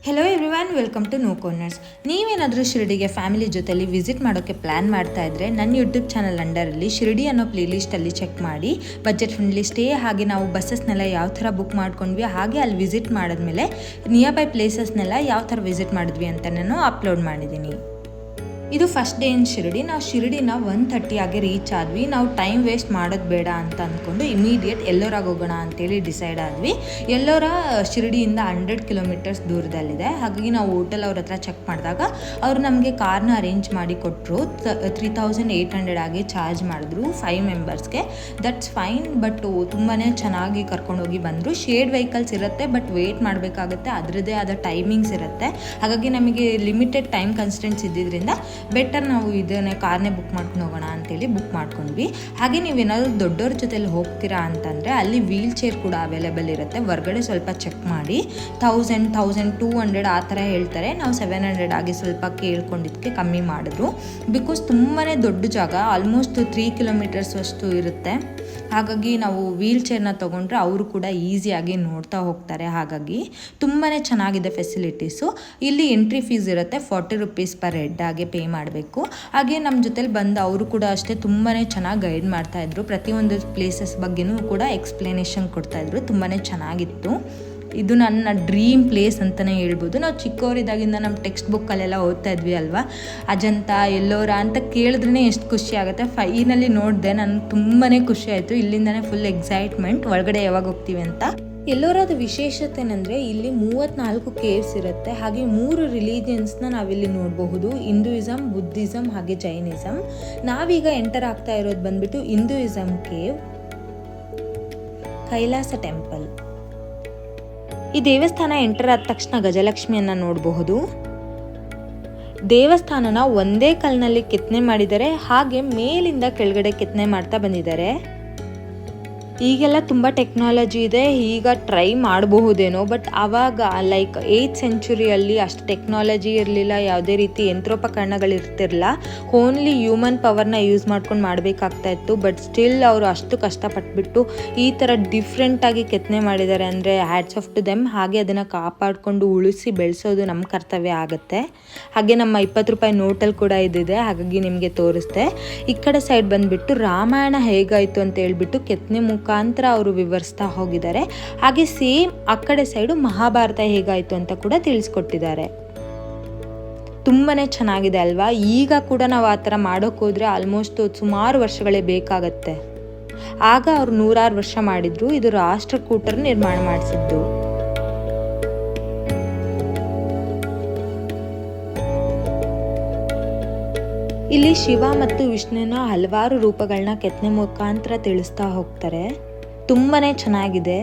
Hello everyone, welcome to no corners. ನೀವೇನಾದರೂ ಶಿರಡಿಗೆ family ಜೊತೆಲಿ ವಿಸಿಟ್ ಮಾಡೋಕ್ಕೆ ಪ್ಲ್ಯಾನ್ ಮಾಡ್ತಾ ಇದ್ದರೆ ನನ್ನ ಯೂಟ್ಯೂಬ್ ಚಾನಲ್ ಅಂಡರಲ್ಲಿ ಶಿರಡಿ ಅನ್ನೋ ಪ್ಲೇಲಿಸ್ಟಲ್ಲಿ ಚೆಕ್ ಮಾಡಿ ಬಜೆಟ್ ಫ್ರೆಂಡ್ಲಿ ಸ್ಟೇ, ಹಾಗೆ ನಾವು ಬಸ್ಸಸ್ನೆಲ್ಲ ಯಾವ ಥರ ಬುಕ್ ಮಾಡ್ಕೊಂಡ್ವಿ, ಹಾಗೆ ಅಲ್ಲಿ ವಿಸಿಟ್ ಮಾಡಿದ್ಮೇಲೆ ನಿಯರ್ ಬೈ ಪ್ಲೇಸಸ್ನೆಲ್ಲ ಯಾವ ಥರ ವಿಸಿಟ್ ಮಾಡಿದ್ವಿ ಅಂತ ನಾನು ಅಪ್ಲೋಡ್ ಮಾಡಿದ್ದೀನಿ. ಇದು ಫಸ್ಟ್ ಡೇ ಇನ್ ಶಿರಡಿ. ನಾವು ಶಿರಡಿನ 1:30 ಆಗಿ ರೀಚ್ ಆದ್ವಿ. ನಾವು ಟೈಮ್ ವೇಸ್ಟ್ ಮಾಡೋದು ಬೇಡ ಅಂತ ಅಂದ್ಕೊಂಡು ಇಮಿಡಿಯೇಟ್ ಎಲ್ಲೋರಾಗ ಹೋಗೋಣ ಅಂತೇಳಿ ಡಿಸೈಡ್ ಆದ್ವಿ. ಎಲ್ಲೋರ ಶಿರಡಿಯಿಂದ 100 ಕಿಲೋಮೀಟರ್ಸ್ ದೂರದಲ್ಲಿದೆ. ಹಾಗಾಗಿ ನಾವು ಹೋಟೆಲ್ ಅವ್ರ ಹತ್ರ ಚೆಕ್ ಮಾಡಿದಾಗ ಅವರು ನಮಗೆ ಕಾರ್ನ ಅರೇಂಜ್ ಮಾಡಿ ಕೊಟ್ಟರು. 3800 ಆಗಿ ಚಾರ್ಜ್ ಮಾಡಿದ್ರು 5 ಮೆಂಬರ್ಸ್ಗೆ. ದಟ್ಸ್ ಫೈನ್, ಬಟ್ ತುಂಬಾ ಚೆನ್ನಾಗಿ ಕರ್ಕೊಂಡೋಗಿ ಬಂದರು. ಶೇರ್ಡ್ ವೆಹಿಕಲ್ಸ್ ಇರುತ್ತೆ, ಬಟ್ ವೇಟ್ ಮಾಡಬೇಕಾಗುತ್ತೆ, ಅದರದ್ದೇ ಆದ ಟೈಮಿಂಗ್ಸ್ ಇರುತ್ತೆ. ಹಾಗಾಗಿ ನಮಗೆ ಲಿಮಿಟೆಡ್ ಟೈಮ್ ಕನ್ಸ್ಟೆಂಟ್ಸ್ ಇದ್ದಿದ್ದರಿಂದ ಬೆಟರ್ ನಾವು ಇದನ್ನೇ ಕಾರ್ನೇ ಬುಕ್ ಮಾಡ್ಕೊಂಡು ಹೋಗೋಣ ಅಂತೇಳಿ ಬುಕ್ ಮಾಡ್ಕೊಂಡ್ವಿ. ಹಾಗೆ ನೀವೇನಾದರೂ ದೊಡ್ಡವ್ರ ಜೊತೆಲಿ ಹೋಗ್ತೀರಾ ಅಂತಂದರೆ ಅಲ್ಲಿ ವೀಲ್ ಚೇರ್ ಕೂಡ ಅವೈಲೇಬಲ್ ಇರುತ್ತೆ. ಹೊರ್ಗಡೆ ಸ್ವಲ್ಪ ಚೆಕ್ ಮಾಡಿ 1200 ಆ ಥರ ಹೇಳ್ತಾರೆ. ನಾವು 700 ಆಗಿ ಸ್ವಲ್ಪ ಕೇಳ್ಕೊಂಡಿದ್ದಕ್ಕೆ ಕಮ್ಮಿ ಮಾಡಿದ್ರು. ಬಿಕಾಸ್ ತುಂಬಾ ದೊಡ್ಡ ಜಾಗ, ಆಲ್ಮೋಸ್ಟ್ 3 ಕಿಲೋಮೀಟರ್ಸ್ ಅಷ್ಟು ಇರುತ್ತೆ. ಹಾಗಾಗಿ ನಾವು ವೀಲ್ ಚೇರ್ನ ತೊಗೊಂಡ್ರೆ ಅವರು ಕೂಡ ಈಸಿಯಾಗಿ ನೋಡ್ತಾ ಹೋಗ್ತಾರೆ. ಹಾಗಾಗಿ ತುಂಬಾ ಚೆನ್ನಾಗಿದೆ ಫೆಸಿಲಿಟೀಸು. ಇಲ್ಲಿ ಎಂಟ್ರಿ ಫೀಸ್ ಇರುತ್ತೆ, 40 ರೂಪೀಸ್ ಪರ್ ಹೆಡ್ ಆಗಿ ಪೇ ಮಾಡಬೇಕು. ಹಾಗೆ ನಮ್ಮ ಜೊತೆಲಿ ಬಂದು ಅವರು ಕೂಡ ಅಷ್ಟೇ ತುಂಬಾ ಚೆನ್ನಾಗಿ ಗೈಡ್ ಮಾಡ್ತಾಯಿದ್ರು. ಪ್ರತಿಯೊಂದು ಪ್ಲೇಸಸ್ ಬಗ್ಗೆನೂ ಕೂಡ ಎಕ್ಸ್ಪ್ಲನೇಷನ್ ಕೊಡ್ತಾಯಿದ್ರು. ತುಂಬಾ ಚೆನ್ನಾಗಿತ್ತು. ಇದು ನನ್ನ ಡ್ರೀಮ್ ಪ್ಲೇಸ್ ಅಂತಲೇ ಹೇಳ್ಬೋದು. ನಾವು ಚಿಕ್ಕವರಿದ್ದಾಗಿಂದ ನಮ್ಮ ಟೆಕ್ಸ್ಟ್ ಬುಕ್ಕಲ್ಲೆಲ್ಲ ಓದ್ತಾ ಇದ್ವಿ ಅಲ್ವಾ, ಅಜಂತ ಎಲ್ಲೋರ ಅಂತ ಕೇಳಿದ್ರೇ ಎಷ್ಟು ಖುಷಿ ಆಗುತ್ತೆ. ಫೈನಲಿ ನೋಡಿದೆ, ನನಗೆ ತುಂಬಾ ಖುಷಿ ಆಯಿತು. ಇಲ್ಲಿಂದನೇ ಫುಲ್ ಎಕ್ಸೈಟ್ಮೆಂಟ್ ಒಳಗಡೆ ಯಾವಾಗ ಹೋಗ್ತೀವಿ ಅಂತ. ಎಲ್ಲೋರಾದ ವಿಶೇಷತೆ ಏನಂದರೆ ಇಲ್ಲಿ 34 ಕೇವ್ಸ್ ಇರುತ್ತೆ. ಹಾಗೆ 3 ರಿಲಿಜಿಯನ್ಸ್ನ ನಾವಿಲ್ಲಿ ನೋಡಬಹುದು: ಹಿಂದೂಯಿಸಮ್, ಬುದ್ಧಿಸಮ್ ಹಾಗೆ ಜೈನಿಸಮ್. ನಾವೀಗ ಎಂಟರ್ ಆಗ್ತಾ ಇರೋದು ಬಂದ್ಬಿಟ್ಟು ಹಿಂದೂಯಿಸಮ್ ಕೇವ್, ಕೈಲಾಸ ಟೆಂಪಲ್. ಈ ದೇವಸ್ಥಾನ ಎಂಟರ್ ಆದ ತಕ್ಷಣ ಗಜಲಕ್ಷ್ಮಿಯನ್ನು ನೋಡಬಹುದು. ದೇವಸ್ಥಾನನ ಒಂದೇ ಕಲ್ಲಿನಲ್ಲಿ ಕೆತ್ತನೆ ಮಾಡಿದ್ದಾರೆ, ಹಾಗೆ ಮೇಲಿಂದ ಕೆಳಗಡೆ ಕೆತ್ತನೆ ಮಾಡ್ತಾ ಬಂದಿದ್ದಾರೆ. ಈಗೆಲ್ಲ ತುಂಬ ಟೆಕ್ನಾಲಜಿ ಇದೆ, ಈಗ ಟ್ರೈ ಮಾಡಬಹುದೇನೋ, ಬಟ್ ಆವಾಗ ಲೈಕ್ 8th ಸೆಂಚುರಿಯಲ್ಲಿ ಅಷ್ಟು ಟೆಕ್ನಾಲಜಿ ಇರಲಿಲ್ಲ, ಯಾವುದೇ ರೀತಿ ಯಂತ್ರೋಪಕರಣಗಳಿರ್ತಿರಲಿಲ್ಲ. ಓನ್ಲಿ ಹ್ಯೂಮನ್ ಪವರ್ನ ಯೂಸ್ ಮಾಡ್ಕೊಂಡು ಮಾಡಬೇಕಾಗ್ತಾ ಇತ್ತು. ಬಟ್ ಸ್ಟಿಲ್ ಅವರು ಅಷ್ಟು ಕಷ್ಟಪಟ್ಬಿಟ್ಟು ಈ ಥರ ಡಿಫ್ರೆಂಟಾಗಿ ಕೆತ್ತನೆ ಮಾಡಿದ್ದಾರೆ ಅಂದರೆ ಹ್ಯಾಟ್ಸ್ ಆಫ್ ಟು ದೆಮ್. ಹಾಗೆ ಅದನ್ನು ಕಾಪಾಡಿಕೊಂಡು ಉಳಿಸಿ ಬೆಳೆಸೋದು ನಮ್ಮ ಕರ್ತವ್ಯ ಆಗುತ್ತೆ. ಹಾಗೆ ನಮ್ಮ 20 ರೂಪಾಯಿ ನೋಟಲ್ಲಿ ಕೂಡ ಇದಿದೆ, ಹಾಗಾಗಿ ನಿಮಗೆ ತೋರಿಸ್ದೆ. ಈ ಕಡೆ ಸೈಡ್ ಬಂದುಬಿಟ್ಟು ರಾಮಾಯಣ ಹೇಗಾಯಿತು ಅಂತ ಹೇಳ್ಬಿಟ್ಟು ಕೆತ್ತನೆ ಮುಖಾಂತರ ಅವರು ವಿವರಿಸ್ತಾ ಹೋಗಿದ್ದಾರೆ. ಹಾಗೆ ಸೇಮ್ ಆ ಕಡೆ ಸೈಡು ಮಹಾಭಾರತ ಹೇಗಾಯಿತು ಅಂತ ಕೂಡ ತಿಳಿಸ್ಕೊಟ್ಟಿದ್ದಾರೆ. ತುಂಬಾ ಚೆನ್ನಾಗಿದೆ ಅಲ್ವಾ. ಈಗ ಕೂಡ ನಾವು ಆ ಥರ ಮಾಡೋಕ್ಕೆ ಹೋದರೆ ಆಲ್ಮೋಸ್ಟ್ ಸುಮಾರು ವರ್ಷಗಳೇ ಬೇಕಾಗತ್ತೆ. ಆಗ ಅವರು 106 ವರ್ಷ ಮಾಡಿದ್ರು. ಇದು ರಾಷ್ಟ್ರಕೂಟರು ನಿರ್ಮಾಣ ಮಾಡಿಸಿದ್ದು. ಇಲ್ಲಿ ಶಿವ ಮತ್ತು ವಿಷ್ಣುವಿನ ಹಲವಾರು ರೂಪಗಳನ್ನ ಕೆತ್ತನೆ ಮುಖಾಂತರ ತಿಳಿಸ್ತಾ ಹೋಗ್ತಾರೆ. ತುಂಬಾ ಚೆನ್ನಾಗಿದೆ.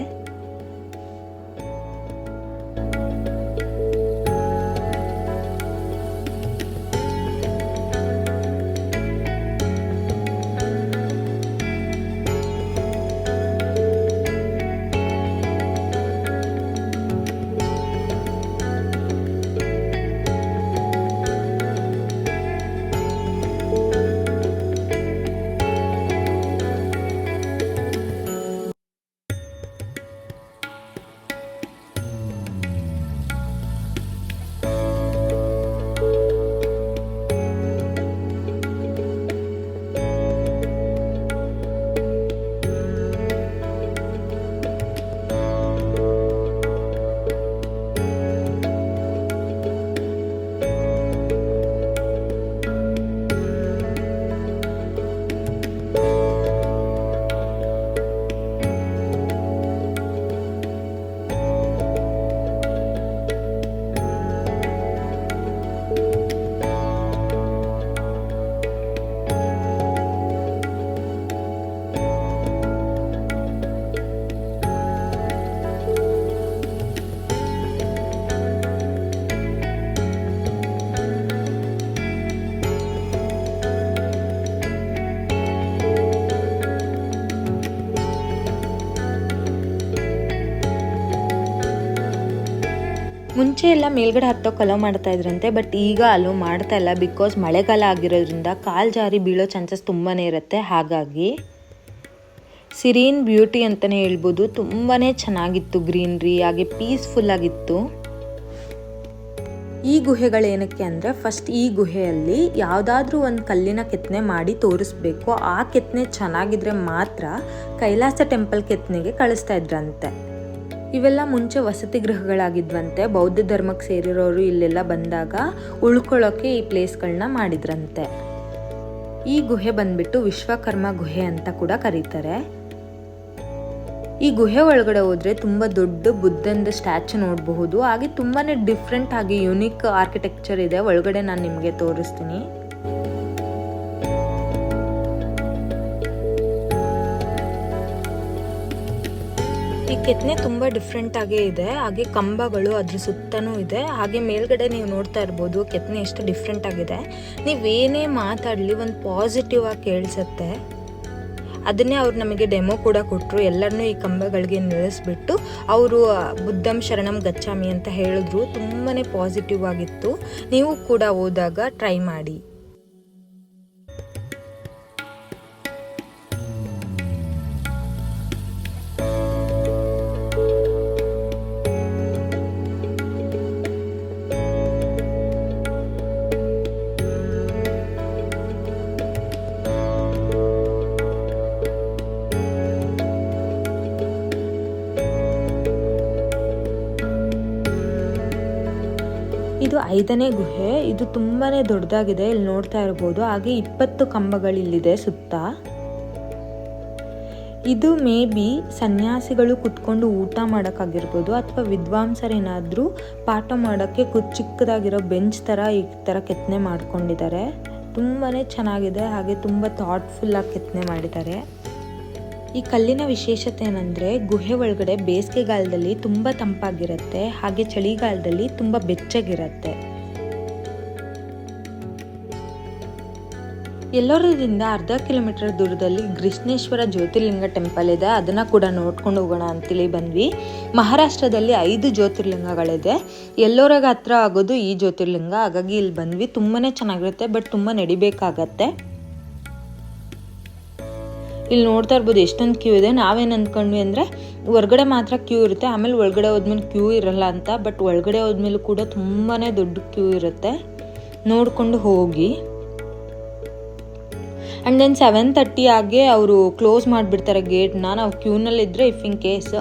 ಮುಂಚೆ ಎಲ್ಲ ಮೇಲ್ಗಡೆ ಹತ್ತೋಕೆ ಅಲೋ ಮಾಡ್ತಾ ಇದ್ರಂತೆ, ಬಟ್ ಈಗ ಅಲೋ ಮಾಡ್ತಾ ಇಲ್ಲ. ಬಿಕಾಸ್ ಮಳೆಗಾಲ ಆಗಿರೋದ್ರಿಂದ ಕಾಲು ಜಾರಿ ಬೀಳೋ ಚಾನ್ಸಸ್ ತುಂಬಾ ಇರುತ್ತೆ. ಹಾಗಾಗಿ ಸಿರೀನ್ ಬ್ಯೂಟಿ ಅಂತಲೇ ಹೇಳ್ಬೋದು. ತುಂಬಾ ಚೆನ್ನಾಗಿತ್ತು, ಗ್ರೀನ್ರಿ ಹಾಗೆ ಪೀಸ್ಫುಲ್ ಆಗಿತ್ತು. ಈ ಗುಹೆಗಳೇನಕ್ಕೆ ಅಂದರೆ ಫಸ್ಟ್ ಈ ಗುಹೆಯಲ್ಲಿ ಯಾವುದಾದ್ರೂ ಒಂದು ಕಲ್ಲಿನ ಕೆತ್ತನೆ ಮಾಡಿ ತೋರಿಸ್ಬೇಕು. ಆ ಕೆತ್ತನೆ ಚೆನ್ನಾಗಿದ್ರೆ ಮಾತ್ರ ಕೈಲಾಸ ಟೆಂಪಲ್ ಕೆತ್ತನೆಗೆ ಕಳಿಸ್ತಾ ಇದ್ರಂತೆ. ಇವೆಲ್ಲ ಮುಂಚೆ ವಸತಿ ಗೃಹಗಳಾಗಿದ್ವಂತೆ. ಬೌದ್ಧ ಧರ್ಮಕ್ಕೆ ಸೇರಿರೋರು ಇಲ್ಲೆಲ್ಲ ಬಂದಾಗ ಉಳ್ಕೊಳ್ಳೋಕ್ಕೆ ಈ ಪ್ಲೇಸ್ಗಳನ್ನ ಮಾಡಿದ್ರಂತೆ. ಈ ಗುಹೆ ಬಂದ್ಬಿಟ್ಟು ವಿಶ್ವಕರ್ಮ ಗುಹೆ ಅಂತ ಕೂಡ ಕರೀತಾರೆ. ಈ ಗುಹೆ ಒಳಗಡೆ ಹೋದರೆ ತುಂಬ ದೊಡ್ಡ ಬುದ್ಧಂದು ಸ್ಟ್ಯಾಚು ನೋಡಬಹುದು. ಹಾಗೆ ತುಂಬಾ ಡಿಫ್ರೆಂಟ್ ಆಗಿ ಯುನಿಕ್ ಆರ್ಕಿಟೆಕ್ಚರ್ ಇದೆ. ಒಳಗಡೆ ನಾನು ನಿಮಗೆ ತೋರಿಸ್ತೀನಿ. ಈ ಕೆತ್ತನೆ ತುಂಬ ಡಿಫ್ರೆಂಟ್ ಆಗೇ ಇದೆ. ಹಾಗೆ ಕಂಬಗಳು ಅದ್ರ ಸುತ್ತನೂ ಇದೆ. ಹಾಗೆ ಮೇಲ್ಗಡೆ ನೀವು ನೋಡ್ತಾ ಇರ್ಬೋದು ಕೆತ್ತನೆ ಎಷ್ಟು ಡಿಫ್ರೆಂಟ್ ಆಗಿದೆ. ನೀವೇನೇ ಮಾತಾಡಲಿ ಒಂದು ಪಾಸಿಟಿವ್ ಆಗಿ ಕೇಳಿಸುತ್ತೆ. ಅದನ್ನೇ ಅವ್ರು ನಮಗೆ ಡೆಮೋ ಕೂಡ ಕೊಟ್ಟರು. ಎಲ್ಲರನ್ನೂ ಈ ಕಂಬಗಳಿಗೆ ನಿಲ್ಲಿಸ್ಬಿಟ್ಟು ಅವರು ಬುದ್ಧಂ ಶರಣಂ ಗಚ್ಚಾಮಿ ಅಂತ ಹೇಳಿದ್ರು. ತುಂಬಾ ಪಾಸಿಟಿವ್ ಆಗಿತ್ತು. ನೀವು ಕೂಡ ಹೋದಾಗ ಟ್ರೈ ಮಾಡಿ. ಇದು 5ನೇ ಗುಹೆ. ಇದು ತುಂಬಾ ದೊಡ್ಡದಾಗಿದೆ. ಇಲ್ಲಿ ನೋಡ್ತಾ ಇರ್ಬೋದು. ಹಾಗೆ 20 ಕಂಬಗಳಿಲ್ಲಿದೆ ಸುತ್ತ. ಇದು ಮೇ ಬಿ ಸನ್ಯಾಸಿಗಳು ಕುತ್ಕೊಂಡು ಊಟ ಮಾಡೋಕ್ಕಾಗಿರ್ಬೋದು ಅಥವಾ ವಿದ್ವಾಂಸರೇನಾದರೂ ಪಾಠ ಮಾಡೋಕ್ಕೆ ಚಿಕ್ಕದಾಗಿರೋ ಬೆಂಚ್ ಥರ ಈ ಥರ ಕೆತ್ತನೆ ಮಾಡ್ಕೊಂಡಿದ್ದಾರೆ. ತುಂಬಾ ಚೆನ್ನಾಗಿದೆ. ಹಾಗೆ ತುಂಬ ಥಾಟ್ಫುಲ್ಲಾಗಿ ಕೆತ್ತನೆ ಮಾಡಿದ್ದಾರೆ. ಈ ಕಲ್ಲಿನ ವಿಶೇಷತೆ ಏನಂದರೆ ಗುಹೆ ಒಳಗಡೆ ಬೇಸಿಗೆಗಾಲದಲ್ಲಿ ತುಂಬ ತಂಪಾಗಿರುತ್ತೆ. ಹಾಗೆ ಚಳಿಗಾಲದಲ್ಲಿ ತುಂಬ ಬೆಚ್ಚಗಿರುತ್ತೆ. ಎಲ್ಲೋರದಿಂದ ಅರ್ಧ ಕಿಲೋಮೀಟರ್ ದೂರದಲ್ಲಿ ಕೃಷ್ಣೇಶ್ವರ ಜ್ಯೋತಿರ್ಲಿಂಗ ಟೆಂಪಲ್ ಇದೆ. ಅದನ್ನು ಕೂಡ ನೋಡ್ಕೊಂಡು ಹೋಗೋಣ ಅಂತೇಳಿ ಬಂದ್ವಿ. ಮಹಾರಾಷ್ಟ್ರದಲ್ಲಿ 5 ಜ್ಯೋತಿರ್ಲಿಂಗಗಳಿದೆ. ಎಲ್ಲೋರಾಗ ಹತ್ರ ಆಗೋದು ಈ ಜ್ಯೋತಿರ್ಲಿಂಗ. ಹಾಗಾಗಿ ಇಲ್ಲಿ ಬಂದ್ವಿ. ತುಂಬಾ ಚೆನ್ನಾಗಿರುತ್ತೆ. ಬಟ್ ತುಂಬ ನಡಿಬೇಕಾಗತ್ತೆ. ಇಲ್ಲಿ ನೋಡ್ತಾ ಇರ್ಬೋದು ಎಷ್ಟೊಂದು ಕ್ಯೂ ಇದೆ. ನಾವೇನು ಅಂದ್ಕೊಂಡ್ವಿ ಅಂದರೆ ಹೊರಗಡೆ ಮಾತ್ರ ಕ್ಯೂ ಇರುತ್ತೆ, ಆಮೇಲೆ ಒಳಗಡೆ ಹೋದ್ಮೇಲೆ ಕ್ಯೂ ಇರಲ್ಲ ಅಂತ. ಬಟ್ ಒಳಗಡೆ ಹೋದ್ಮೇಲೆ ಕೂಡ ತುಂಬಾ ದೊಡ್ಡ ಕ್ಯೂ ಇರುತ್ತೆ. ನೋಡಿಕೊಂಡು ಹೋಗಿ. ಆ್ಯಂಡ್ ದೆನ್ 7:30 ಆಗಿ ಅವರು ಕ್ಲೋಸ್ ಮಾಡಿಬಿಡ್ತಾರೆ ಗೇಟ್ನ. ನಾವು ಕ್ಯೂನಲ್ಲಿದ್ದರೆ ಇಫ್ ಇನ್ ಕೇಸ್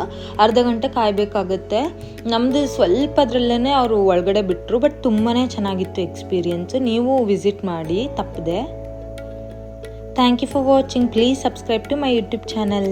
ಅರ್ಧ ಗಂಟೆ ಕಾಯಬೇಕಾಗತ್ತೆ. ನಮ್ಮದು ಸ್ವಲ್ಪದ್ರಲ್ಲೇ ಅವರು ಒಳಗಡೆ ಬಿಟ್ಟರು. ಬಟ್ ತುಂಬಾ ಚೆನ್ನಾಗಿತ್ತು ಎಕ್ಸ್ಪೀರಿಯೆನ್ಸು. ನೀವು ವಿಸಿಟ್ ಮಾಡಿ ತಪ್ಪದೆ. Thank you for watching. Please subscribe to my YouTube channel.